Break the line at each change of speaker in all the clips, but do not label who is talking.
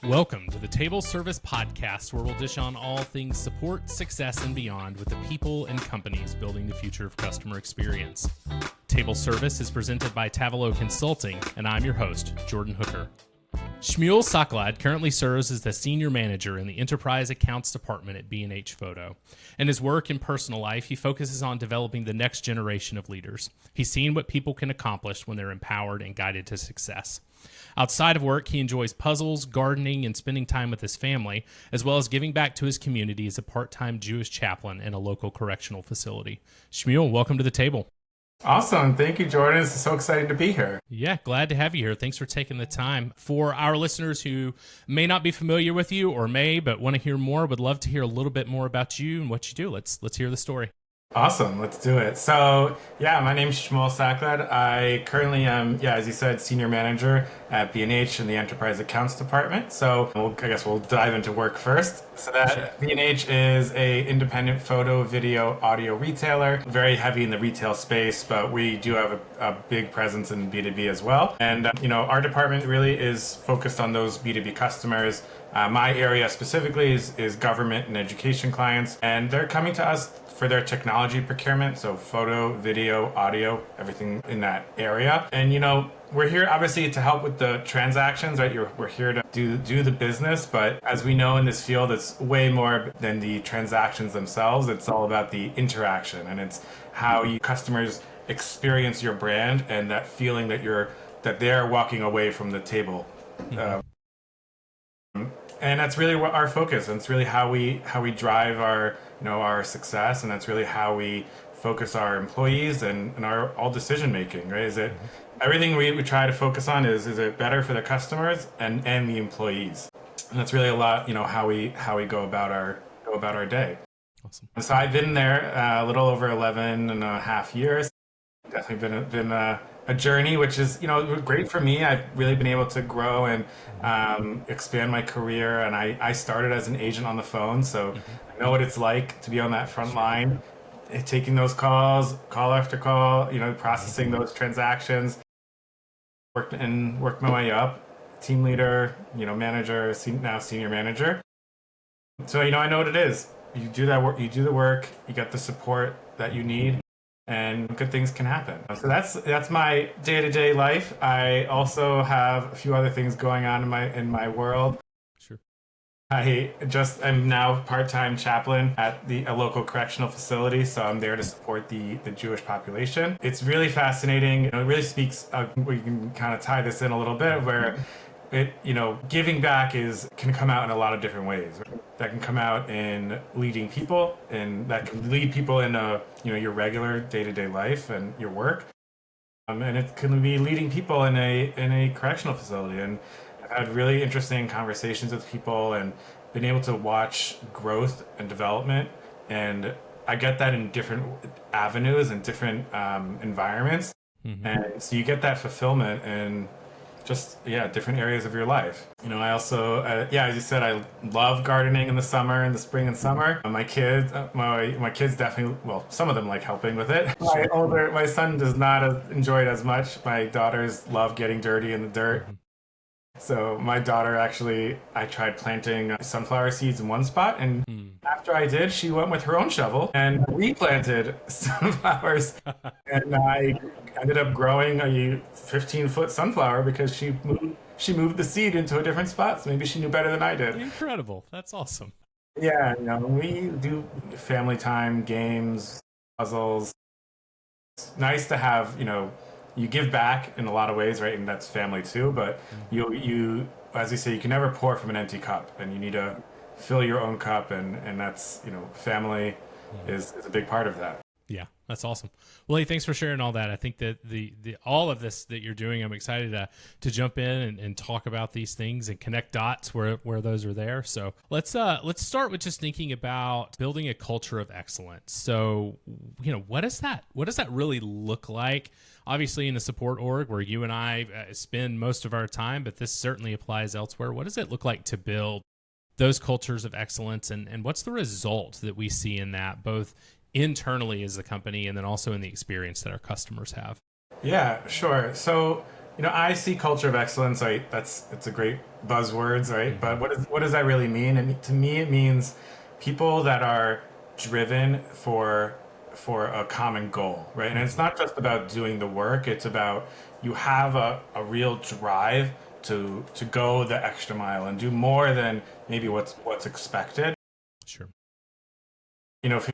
Welcome to the Table Service Podcast, where we'll dish on all things support, success, and beyond with the people and companies building the future of customer experience. Table Service is presented by Tavolo Consulting, and I'm your host, Jordan Hooker. Shmuel Saklad currently serves as the Senior Manager in the Enterprise Accounts Department at B&H Photo. In his work and personal life, he focuses on developing the next generation of leaders. He's seen what people can accomplish when they're empowered and guided to success. Outside of work, he enjoys puzzles, gardening, and spending time with his family, as well as giving back to his community as a part-time Jewish chaplain in a local correctional facility. Shmuel, welcome to the table.
Awesome. Thank you, Jordan. It's so exciting to be here.
Yeah, glad to have you here. Thanks for taking the time. For our listeners who may not be familiar with you or may, but want to hear more, would love to hear a little bit more about you and what you do. Let's hear the story.
Awesome. Let's do it. So, my name's Shmuel Saklad. I currently am, as you said, Senior Manager at B&H in the Enterprise Accounts Department. So I guess we'll dive into work first. So that B&H is a independent photo, video, audio retailer, very heavy in the retail space, but we do have a big presence in B2B as well. And, our department really is focused on those B2B customers. My area specifically is government and education clients, and they're coming to us for their technology procurement, so photo, video, audio, everything in that area. And we're here obviously to help with the transactions, right? We're here to do the business, but as we know in this field, it's way more than the transactions themselves. It's all about the interaction, and it's how customers experience your brand and that feeling that they're walking away from the table. And that's really what our focus, and it's really how we drive our success, and that's really how we focus our employees and our all decision making, right? Is it everything we try to focus on is it better for the customers and the employees? And that's really a lot, how we go about our day.
Awesome.
So I've been there a little over 11 and a half years. Definitely been a journey, which is great for me. I've really been able to grow and expand my career, and I started as an agent on the phone, so I know what it's like to be on that front line, taking those calls, call after call, processing those transactions. Worked my way up, team leader, manager, now senior manager. So I know what it is. You do that work, you do the work, you get the support that you need, and good things can happen. So that's my day-to-day life. I also have a few other things going on in my world.
Sure.
I'm now part-time chaplain at a local correctional facility, so I'm there to support the Jewish population. It's really fascinating. It really speaks. We can kind of tie this in a little bit where giving back can come out in a lot of different ways. Right? That can come out in leading people, and that can lead people in your regular day-to-day life and your work. And it can be leading people in a correctional facility. And I've had really interesting conversations with people and been able to watch growth and development. And I get that in different avenues and different environments. Mm-hmm. And so you get that fulfillment in just different areas of your life. I also as you said, I love gardening in the spring and summer. My kids definitely, well, some of them like helping with it. My son does not enjoy it as much. My daughters love getting dirty in the dirt. So my daughter I tried planting sunflower seeds in one spot, and after I did, she went with her own shovel and replanted sunflowers. And I ended up growing a 15-foot sunflower because she moved the seed into a different spot. So maybe she knew better than I did.
Incredible. That's awesome.
Yeah, we do family time, games, puzzles. It's nice to have, you give back in a lot of ways, right? And that's family too. But you, as you say, you can never pour from an empty cup, and you need to fill your own cup, and that's, family is a big part of that.
Yeah, that's awesome. Well, hey, thanks for sharing all that. I think that the all of this that you're doing, I'm excited to jump in and talk about these things and connect dots where those are there. So let's start with just thinking about building a culture of excellence. So, what does that really look like? Obviously, in the support org where you and I spend most of our time, but this certainly applies elsewhere. What does it look like to build those cultures of excellence, and what's the result that we see in that, both internally as a company and then also in the experience that our customers have?
Yeah, sure. So, I see culture of excellence. It's a great buzzwords, right? But what does that really mean? And to me, it means people that are driven for a common goal, right? And it's not just about doing the work. It's about you have a real drive to go the extra mile and do more than maybe what's expected.
Sure.
If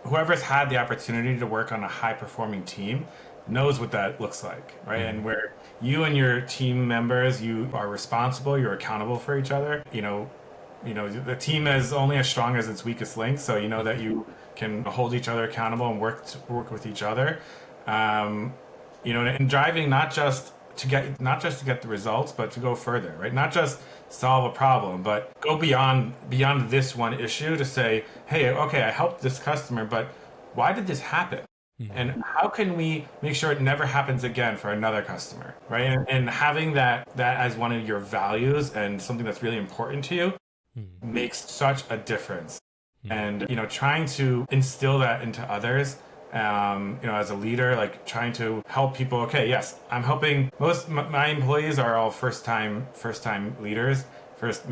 whoever's had the opportunity to work on a high performing team knows what that looks like, right? And where you and your team members, you are responsible, you're accountable for each other. The team is only as strong as its weakest link, so you know that you can hold each other accountable and work with each other. And driving not just to get the results, but to go further, right? Not just solve a problem, but go beyond this one issue to say, hey, okay, I helped this customer, but why did this happen? And how can we make sure it never happens again for another customer, right? And having that as one of your values and something that's really important to you makes such a difference. And trying to instill that into others, as a leader, like trying to help people. Okay, yes, I'm helping. Most my employees are all first time leaders, first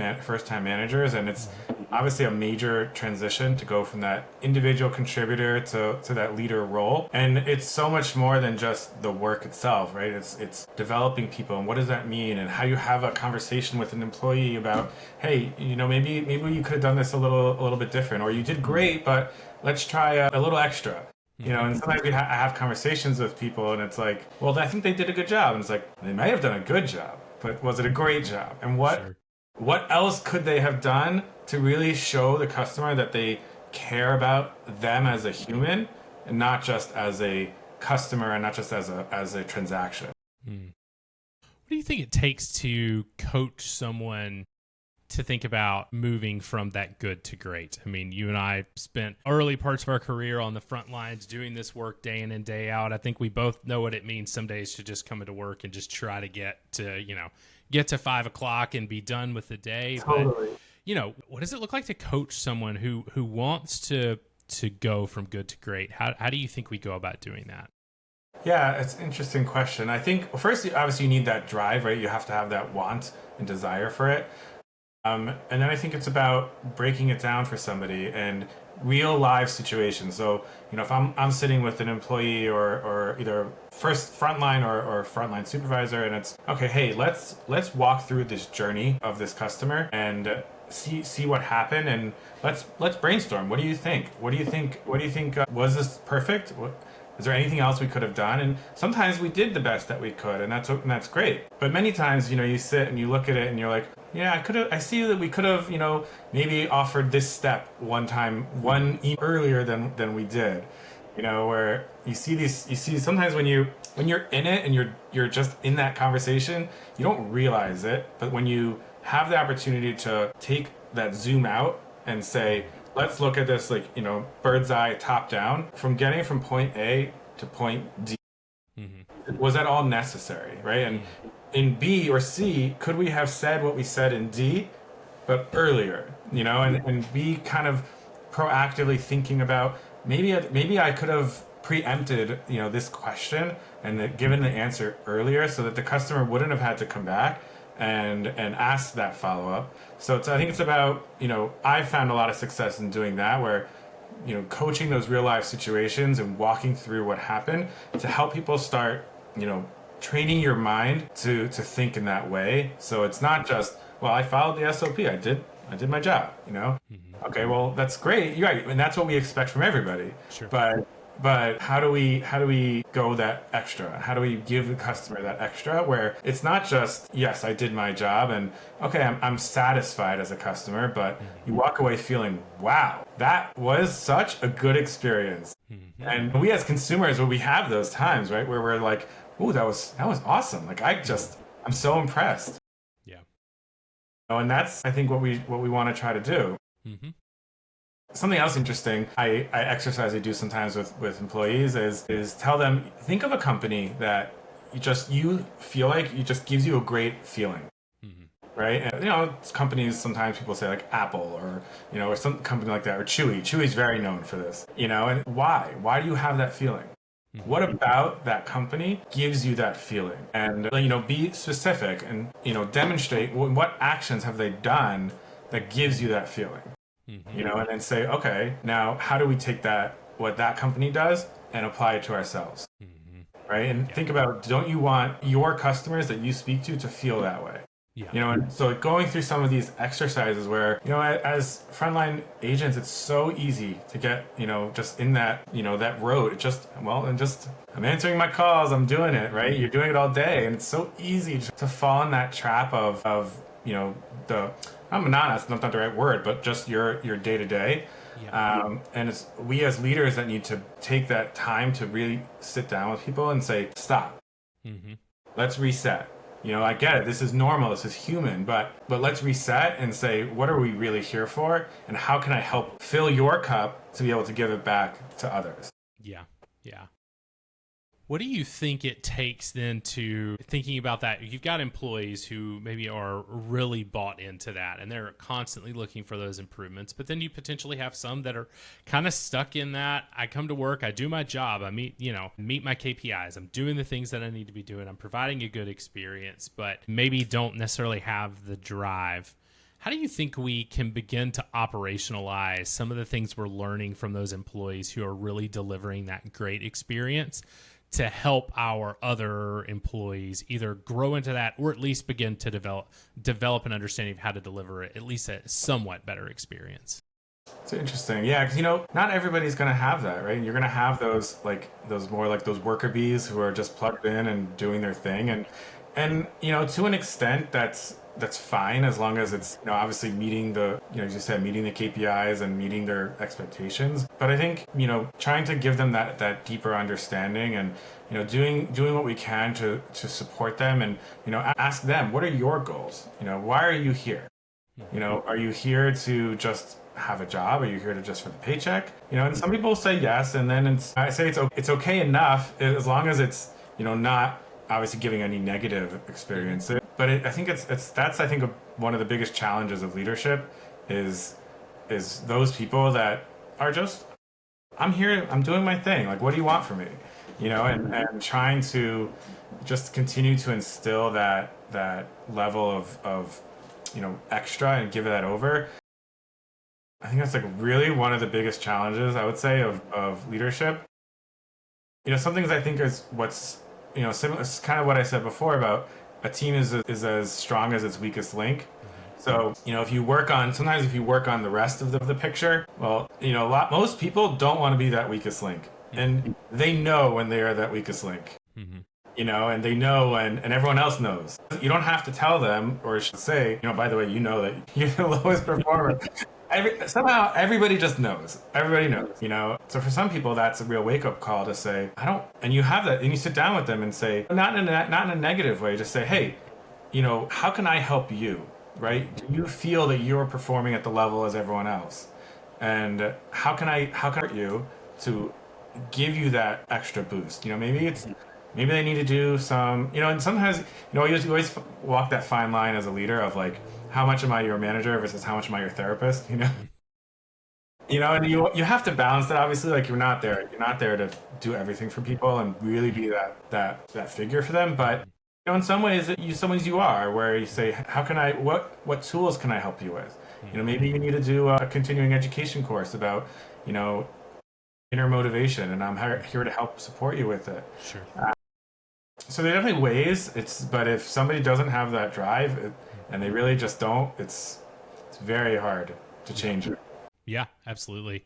time managers, and it's obviously a major transition to go from that individual contributor to that leader role. And it's so much more than just the work itself, right? It's developing people, and what does that mean, and how you have a conversation with an employee about, hey, maybe you could have done this a little bit different, or you did great, but let's try a little extra. And sometimes I have conversations with people, and it's like, well, I think they did a good job, and it's like, they may have done a good job, but was it a great job? And what else could they have done to really show the customer that they care about them as a human and not just as a customer and not just as a transaction?
What do you think it takes to coach someone to think about moving from that good to great? I mean, you and I spent early parts of our career on the front lines doing this work day in and day out. I think we both know what it means some days to just come into work and just try to get to 5 o'clock and be done with the day.
Totally.
But, what does it look like to coach someone who wants to go from good to great? How do you think we go about doing that?
Yeah, it's an interesting question. I think, first, obviously, you need that drive, right? You have to have that want and desire for it. And then I think it's about breaking it down for somebody and real live situations. So, if I'm sitting with an employee or either frontline or frontline supervisor, and it's okay, hey, let's walk through this journey of this customer and see what happened, and let's brainstorm. What do you think? What do you think? Was this perfect? Is there anything else we could have done? And sometimes we did the best that we could, and that's great. But many times, you sit and you look at it and you're like, yeah, I see that we could have, maybe offered this step one earlier than we did. Where you see sometimes when you're in it and you're just in that conversation, you don't realize it. But when you have the opportunity to take that zoom out and say, let's look at this bird's eye top down from getting from point A to point D. Was that all necessary, right? And in B or C, could we have said what we said in D, but earlier, and be kind of proactively thinking about maybe I could have preempted, this question and given the answer earlier so that the customer wouldn't have had to come back and ask that follow-up. So I think it's about, I've found a lot of success in doing that, where, coaching those real life situations and walking through what happened to help people start, training your mind to think in that way. So it's not just, well, I followed the SOP, I did my job, Okay, well, that's great. You're right. And that's what we expect from everybody.
Sure.
But how do we go that extra? How do we give the customer that extra where it's not just, yes, I did my job and okay, I'm satisfied as a customer, but you walk away feeling, wow, that was such a good experience. And we as consumers, we have those times, right, where we're like, ooh, that was awesome. Like I'm so impressed.
Yeah.
And that's, I think, what we want to try to do. Something else interesting I exercise I do sometimes with employees is tell them, think of a company that you feel like it just gives you a great feeling. Right? And, companies, sometimes people say like Apple or, or some company like that, or Chewy. Chewy's very known for this, and why do you have that feeling? What about that company gives you that feeling? And, be specific and, demonstrate what actions have they done that gives you that feeling, and then say, okay, now how do we take what that company does and apply it to ourselves? Right. And think about, don't you want your customers that you speak to feel that way?
Yeah.
And so going through some of these exercises where, as frontline agents, it's so easy to get, just in that, that road. I'm answering my calls, I'm doing it, right? You're doing it all day. And it's so easy to fall in that trap of I'm monotonous, not the right word, but just your day to day. And it's we as leaders that need to take that time to really sit down with people and say, stop, let's reset. I get it. This is normal. This is human. But let's reset and say, what are we really here for? And how can I help fill your cup to be able to give it back to others?
Yeah. What do you think it takes then to thinking about that? You've got employees who maybe are really bought into that and they're constantly looking for those improvements. But then you potentially have some that are kind of stuck in that. I come to work, I do my job, I meet my KPIs. I'm doing the things that I need to be doing. I'm providing a good experience, but maybe don't necessarily have the drive. How do you think we can begin to operationalize some of the things we're learning from those employees who are really delivering that great experience to help our other employees either grow into that or at least begin to develop an understanding of how to deliver it, at least a somewhat better experience?
It's interesting. Yeah, because, not everybody's going to have that, right? You're going to have those worker bees who are just plugged in and doing their thing. And to an extent, that's fine as long as it's obviously meeting as you said, meeting the KPIs and meeting their expectations. But I think trying to give them that deeper understanding and doing what we can to support them and ask them, what are your goals? Why are you here? Are you here to just have a job? Are you here to just for the paycheck? And some people say yes, and then I say it's okay enough as long as it's not obviously giving any negative experiences. But I think that's one of the biggest challenges of leadership is those people that are just, I'm here, I'm doing my thing. Like, what do you want from me? And trying to just continue to instill that level of extra and give that over. I think that's really one of the biggest challenges, I would say, of leadership. Some things I think is what's similar. It's kind of what I said before about a team is as strong as its weakest link. So, if you work on the rest of the picture, well, most people don't want to be that weakest link. And they know when they are that weakest link. And they know and everyone else knows. You don't have to tell them or say, by the way, that you're the lowest performer. Somehow everybody just knows. Everybody knows, So for some people, that's a real wake-up call to say, and you have that, and you sit down with them and say, not in a negative way, just say, hey, how can I help you, right? Do you feel that you're performing at the level as everyone else? And how can I help you to give you that extra boost? Maybe they need to do some, and sometimes, you always walk that fine line as a leader of how much am I your manager versus how much am I your therapist, and you have to balance that. Obviously, you're not there to do everything for people and really be that figure for them. But in some ways you are, where you say, how can I, what tools can I help you with? Maybe you need to do a continuing education course about, inner motivation, and I'm here to help support you with it.
Sure.
So there are definitely ways. But if somebody doesn't have that drive, and they really just don't, it's very hard to change it.
Yeah, absolutely.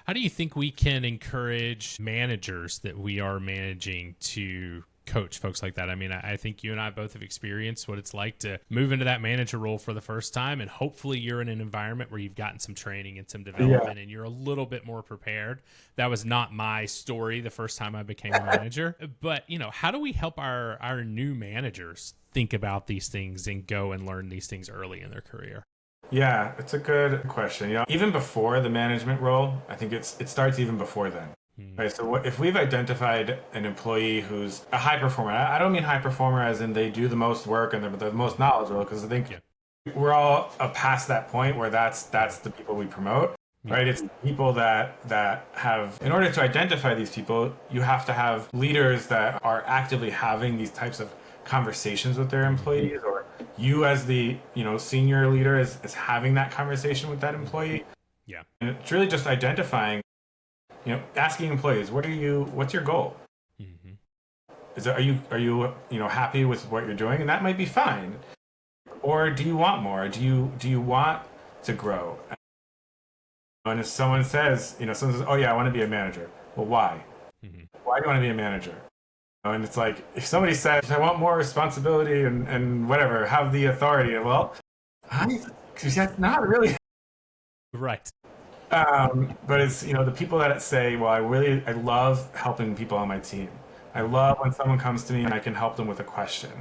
How do you think we can encourage managers that we are managing to coach folks like that? I mean, I think you and I both have experienced what it's like to move into that manager role for the first time, and hopefully you're in an environment where you've gotten some training and some development and you're a little bit more prepared. That was not my story the first time I became a manager. But, how do we help our new managers think about these things and go and learn these things early in their career?
Yeah, it's a good question. Even before the management role, I think it starts even before then. Right, so if we've identified an employee who's a high performer, I don't mean high performer as in they do the most work and they're the most knowledgeable, because I think we're all past that point where that's the people we promote. right? It's people that have, in order to identify these people, you have to have leaders that are actively having these types of conversations with their employees, or you as the senior leader is having that conversation with that employee.
Yeah.
And it's really just identifying, asking employees, what's your goal?
Mm-hmm.
Are you happy with what you're doing? And that might be fine. Or do you want more? Do you want to grow? And if someone says, oh yeah, I want to be a manager. Well, why?
Mm-hmm.
Why do you want to be a manager? And it's like, if somebody says, I want more responsibility and whatever, have the authority, well, that's not really.
Right.
But it's, the people that say, well, I love helping people on my team. I love when someone comes to me and I can help them with a question.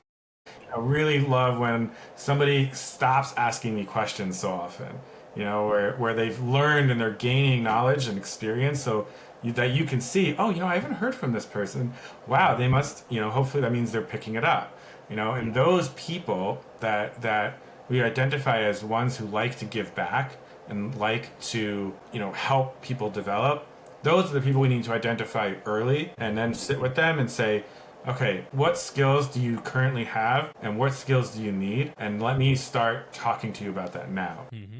I really love when somebody stops asking me questions so often, where they've learned and they're gaining knowledge and experience. So that you can see, I haven't heard from this person. Wow, they must, hopefully that means they're picking it up, and those people that we identify as ones who like to give back and like to, help people develop. Those are the people we need to identify early and then sit with them and say, okay, what skills do you currently have and what skills do you need? And let me start talking to you about that now. Mm-hmm.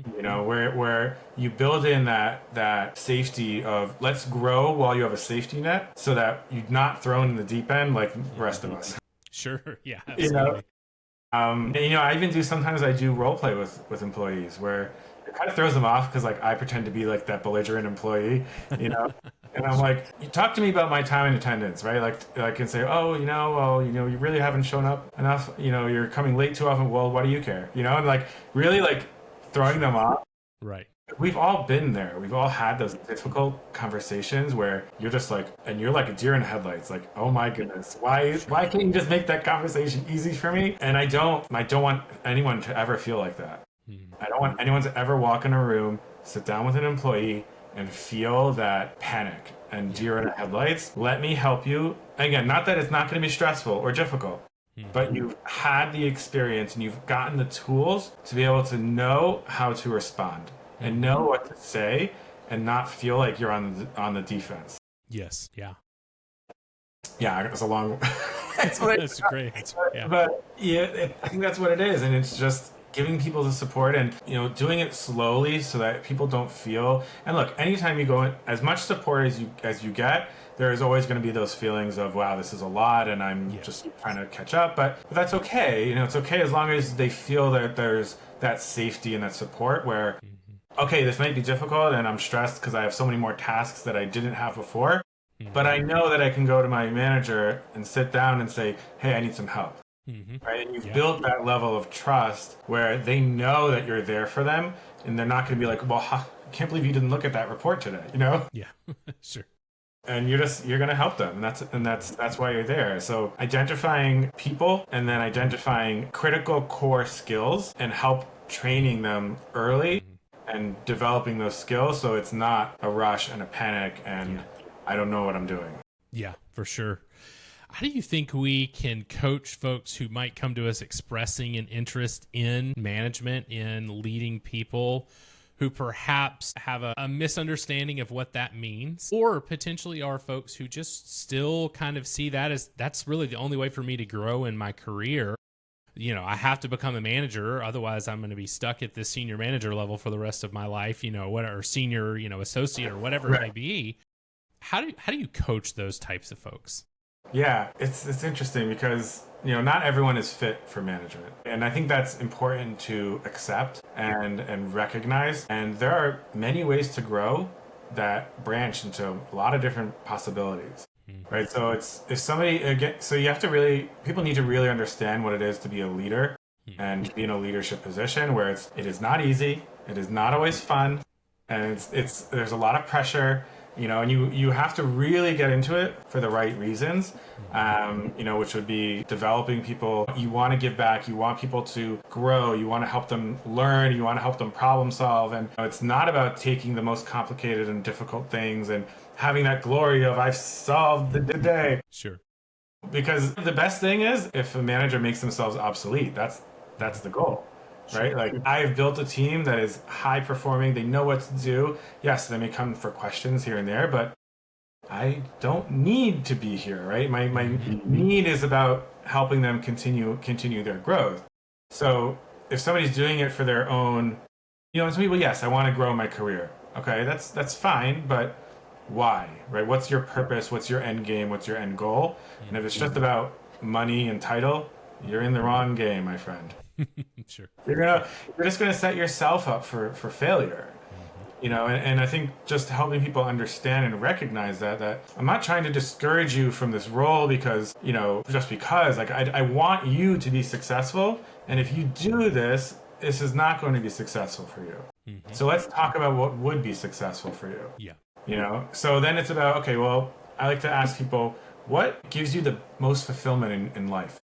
Where you build in that safety of let's grow while you have a safety net so that you're not thrown in the deep end like the rest of us.
Sure. Yeah, absolutely.
I even sometimes I do role play with employees where it kind of throws them off because I pretend to be like that belligerent employee, and I'm like, you talk to me about my time and attendance, right? Like I can say, you really haven't shown up enough, you're coming late too often. Well, why do you care? And really throwing them off.
Right.
We've all been there. We've all had those difficult conversations where you're just and you're like a deer in headlights. Like, oh my goodness, why can't you just make that conversation easy for me? And I don't want anyone to ever feel like that. I don't want anyone to ever walk in a room, sit down with an employee, and feel that panic and deer in the headlights. Let me help you. Again, not that it's not going to be stressful or difficult, but you've had the experience and you've gotten the tools to be able to know how to respond and know what to say and not feel like you're on the defense.
Yes. Yeah.
Yeah, it's a long.
That's great. Yeah.
But yeah, I think that's what it is, and it's just giving people the support and doing it slowly so that people don't feel. And look, anytime you go in, as much support as you get, there is always going to be those feelings of, wow, this is a lot and I'm just trying to catch up, but that's okay. It's okay as long as they feel that there's that safety and that support where okay, this might be difficult and I'm stressed because I have so many more tasks that I didn't have before, but I know that I can go to my manager and sit down and say, hey, I need some help. Right? And you've built that level of trust where they know that you're there for them and they're not going to be like, well, I can't believe you didn't look at that report today, Yeah,
sure.
And you're going to help them, and that's why you're there. So identifying people and then identifying critical core skills and help training them early and developing those skills so it's not a rush and a panic and I don't know what I'm doing.
Yeah, for sure. How do you think we can coach folks who might come to us expressing an interest in management, in leading people, who perhaps have a misunderstanding of what that means, or potentially are folks who just still kind of see that as that's really the only way for me to grow in my career? I have to become a manager, otherwise I'm going to be stuck at this senior manager level for the rest of my life, or senior, associate or whatever it may be. How do you coach those types of folks?
Yeah, it's interesting because, not everyone is fit for management. And I think that's important to accept and recognize. And there are many ways to grow that branch into a lot of different possibilities. Right? So if somebody, again, so you have to people need to really understand what it is to be a leader and be in a leadership position where it is not easy. It is not always fun. And there's a lot of pressure. And you have to really get into it for the right reasons, which would be developing people. You want to give back. You want people to grow. You want to help them learn. You want to help them problem solve. And it's not about taking the most complicated and difficult things and having that glory of I've solved the day.
Sure.
Because the best thing is if a manager makes themselves obsolete. That's the goal. right? Like I've built a team that is high performing. They know what to do. Yes, they may come for questions here and there, but I don't need to be here, right? My need is about helping them continue their growth. So if somebody's doing it for their own, some people, yes, I want to grow my career. Okay, that's fine, but why, right? What's your purpose? What's your end game? What's your end goal? And if it's just about money and title, you're in the wrong game, my friend.
Sure.
You're just gonna set yourself up for failure. And I think just helping people understand and recognize that I'm not trying to discourage you from this role because, just because, like, I want you to be successful. And if you do this is not going to be successful for you. Mm-hmm. So let's talk about what would be successful for you.
Yeah.
So then it's about, okay, well, I like to ask people, what gives you the most fulfillment in life?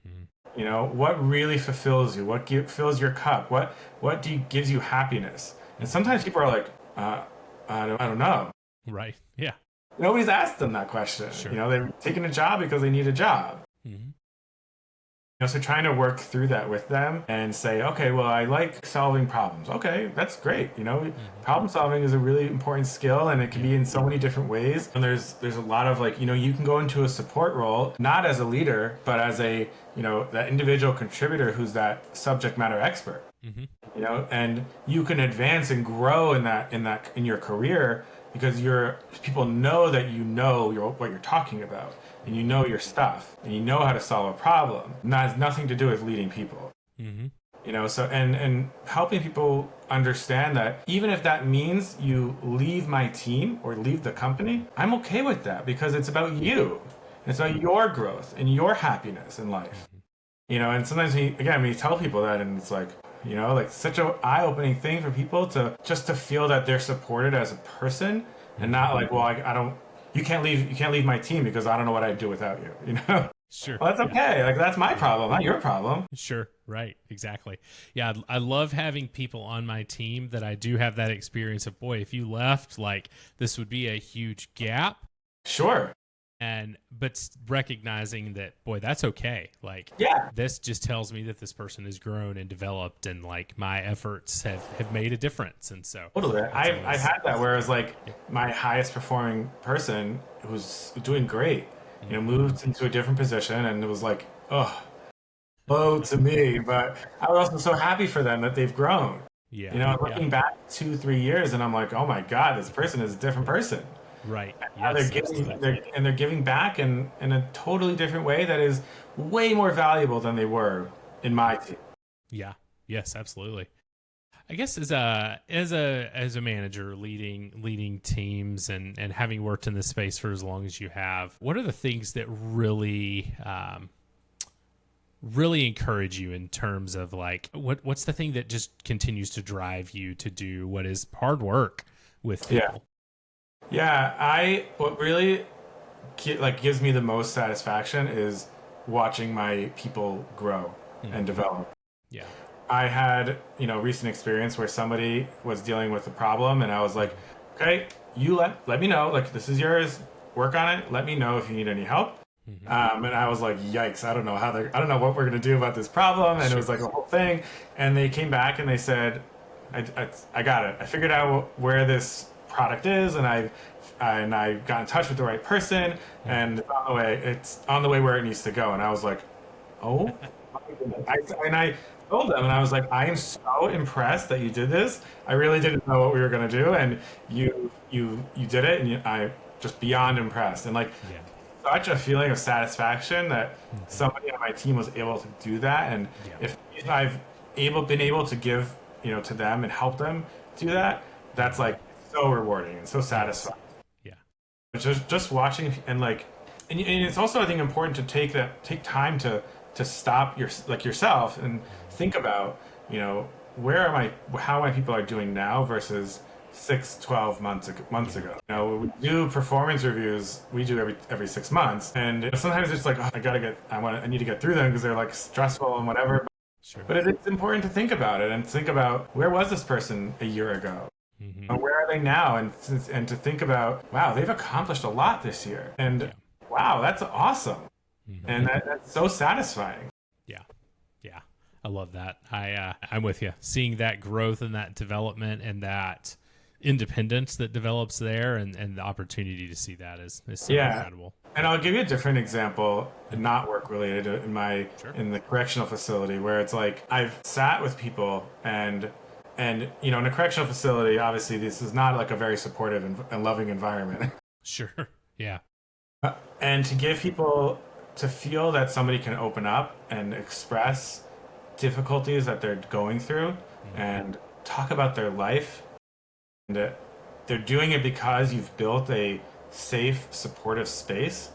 Mm-hmm. What really fulfills you? What fills your cup? What gives you happiness? And sometimes people are like, I don't know.
Right. Yeah.
Nobody's asked them that question.
Sure.
They're taking a job because they need a job. Mm-hmm. So trying to work through that with them and say, okay, well, I like solving problems. Okay, that's great. Mm-hmm. Problem solving is a really important skill, and it can be in so many different ways. And there's a lot of you can go into a support role, not as a leader, but as a, that individual contributor who's that subject matter expert. Mm-hmm. And you can advance and grow in your career because people know that what you're talking about, and you know your stuff, and you know how to solve a problem. And that has nothing to do with leading people. Mm-hmm. So and helping people understand that even if that means you leave my team or leave the company, I'm okay with that because it's about you. It's about your growth and your happiness in life. Mm-hmm. And sometimes when you tell people that, and it's like, such an eye-opening thing for people to feel that they're supported as a person, and not like, well, I don't. You can't leave my team because I don't know what I'd do without you.
Sure.
Well, that's okay. Yeah. Like that's my problem, not your problem.
Sure. Right. Exactly. Yeah. I love having people on my team that I do have that experience of, boy, if you left, like this would be a huge gap.
Sure.
But recognizing that, boy, that's okay. Like, this just tells me that this person has grown and developed, and like my efforts have made a difference. And so
totally, I've had that where it was like my highest performing person who's doing great, moved into a different position, and it was like, low to me, but I was also so happy for them that they've grown. Yeah. Looking back 2-3 years, and I'm like, oh my God, this person is a different person.
Right.
Yes, they're giving back in a totally different way that is way more valuable than they were in my team.
Yeah. Yes, absolutely. I guess as a manager leading teams and having worked in this space for as long as you have, what are the things that really encourage you in terms of like what's the thing that just continues to drive you to do what is hard work with people?
Yeah, what really gives me the most satisfaction is watching my people grow and develop. Yeah. I had, recent experience where somebody was dealing with a problem, and I was like, okay, you let me know, like this is yours, work on it, let me know if you need any help. Mm-hmm. And I was like, yikes, I don't know what we're gonna do about this problem. And It was like a whole thing. And they came back and they said, I got it. I figured out where this product is, and I got in touch with the right person, and it's on the way where it needs to go. And I was like, oh my goodness. I told them, and I was like, I am so impressed that you did this. I really didn't know what we were going to do, and you did it, and I just beyond impressed. And such a feeling of satisfaction that somebody on my team was able to do that. And if I've been able to give to them and help them do that, that's like so rewarding and so satisfying. Yeah. Just watching and it's also, I think, important to take time to stop yourself and think about, how my people are doing now versus 6-12 months ago. We do performance reviews. We do every 6 months, and sometimes it's like, oh, I need to get through them because they're like stressful and whatever. Sure. But it's important to think about it and think about, where was this person a year ago? Mm-hmm. And where are they now? And to think about, wow, they've accomplished a lot this year. And wow, that's awesome. Mm-hmm. And that's so satisfying.
Yeah. Yeah. I love that. I'm with you. Seeing that growth and that development and that independence that develops there, and the opportunity to see that is so incredible.
And I'll give you a different example, not work related, in the correctional facility, where it's like I've sat with people and you know, in a correctional facility, obviously this is not like a very supportive and loving environment.
Sure. Yeah.
And to give people to feel that somebody can open up and express difficulties that they're going through and talk about their life, and they're doing it because you've built a safe, supportive space,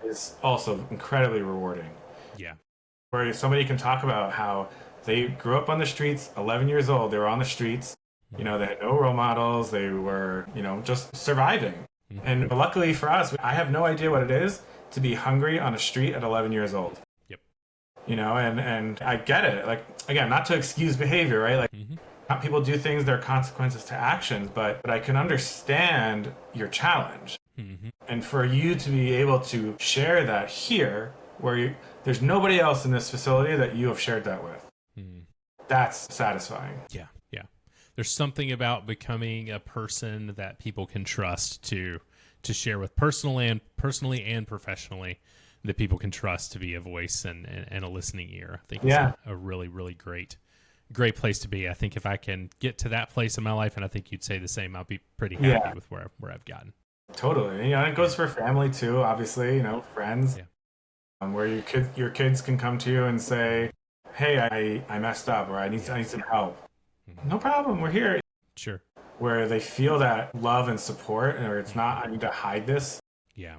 is also incredibly rewarding.
Yeah.
Where somebody can talk about how they grew up on the streets, 11 years old, they were on the streets, you know, they had no role models, they were, you know, just surviving. And luckily for us, I have no idea what it is to be hungry on a street at 11 years old.
Yep.
You know, and I get it. Like, again, not to excuse behavior, right? Like, people do things, there are consequences to actions, but I can understand your challenge. And for you to be able to share that here, where there's nobody else in this facility that you have shared that with, that's satisfying.
Yeah. There's something about becoming a person that people can trust to share with personally and professionally, that people can trust to be a voice and a listening ear. I think it's a really, really great place to be. I think if I can get to that place in my life, and I think you'd say the same, I'll be pretty happy with where I've gotten.
Totally. You know, and it goes for family too, obviously, you know, friends, where your kids can come to you and say, hey, I messed up, or I need some help. No problem, we're here.
Sure.
Where they feel that love and support, or it's not, I need to hide this.
Yeah.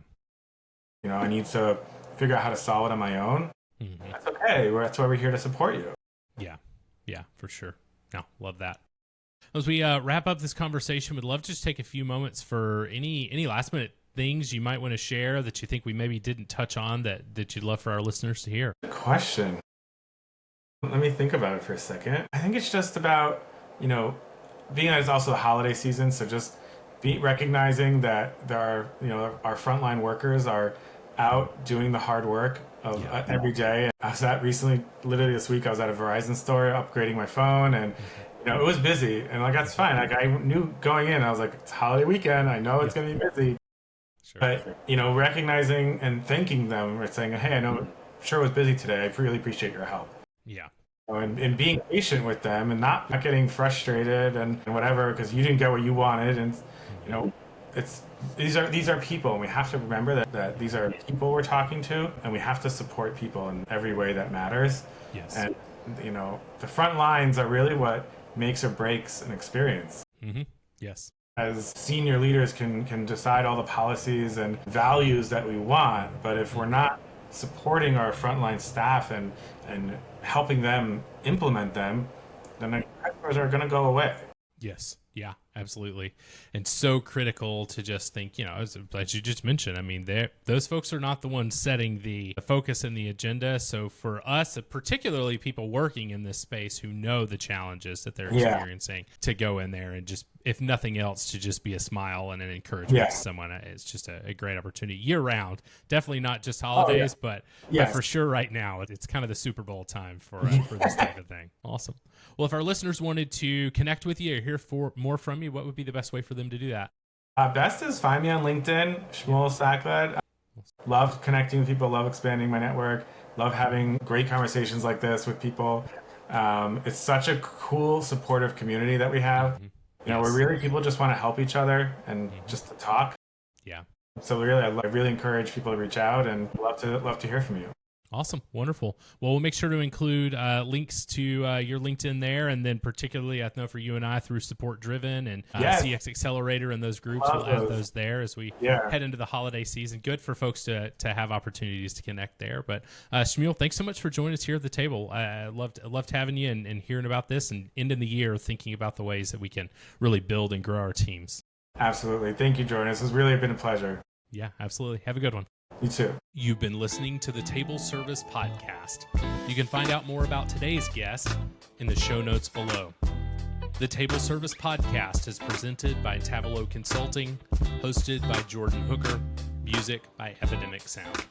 You know, I need to figure out how to solve it on my own. That's okay. That's why we're here to support you.
Yeah, for sure. No, love that. As we wrap up this conversation, we'd love to just take a few moments for any last minute things you might want to share that you think we maybe didn't touch on that you'd love for our listeners to hear.
Good question. Let me think about it for a second. I think it's just about, you know, being that it's also the holiday season, so just recognizing that there are, you know, our frontline workers are out doing the hard work of every day. I was literally this week, I was at a Verizon store upgrading my phone, and you know, it was busy, and like, that's fine. Like, I knew going in, I was like, it's holiday weekend, I know it's going to be busy.
Sure.
But, you know, recognizing and thanking them, or saying, hey, I know, I'm sure it was busy today, I really appreciate your help.
Yeah.
And being patient with them, and not getting frustrated and whatever because you didn't get what you wanted. And you know, these are people, and we have to remember that these are people we're talking to, and we have to support people in every way that matters.
Yes.
And you know, the front lines are really what makes or breaks an experience.
Yes.
As senior leaders can decide all the policies and values that we want, but if we're not supporting our frontline staff and helping them implement them, then the customers are going to go away.
Yes. Yeah, absolutely. And so critical to just think, you know, as you just mentioned, I mean, those folks are not the ones setting the focus and the agenda. So for us, particularly people working in this space who know the challenges that they're experiencing, to go in there and just, if nothing else, to just be a smile and an encouragement to someone, it's just a great opportunity year round. Definitely not just holidays, but for sure right now, it's kind of the Super Bowl time for this type of thing. Awesome. Well, if our listeners wanted to connect with you or hear more from you, what would be the best way for them to do that?
Best is find me on LinkedIn, Shmuel Saklad. Love connecting with people, love expanding my network, love having great conversations like this with people. It's such a cool, supportive community that we have. You know, where really people just want to help each other and just to talk.
Yeah.
So really, I really encourage people to reach out, and love to hear from you.
Awesome. Wonderful. Well, we'll make sure to include links to your LinkedIn there, and then particularly, I know for you and I, through Support Driven and CX Accelerator and those groups, we'll add those there as we head into the holiday season. Good for folks to have opportunities to connect there. But Shmuel, thanks so much for joining us here at the table. I loved having you and hearing about this, and ending the year thinking about the ways that we can really build and grow our teams.
Absolutely. Thank you, Jordan. This has really been a pleasure.
Yeah, absolutely. Have a good one.
You too.
You've been listening to the Table Service Podcast. You can find out more about today's guest in the show notes below. The Table Service Podcast is presented by Tavolo Consulting, hosted by Jordan Hooker, music by Epidemic Sound.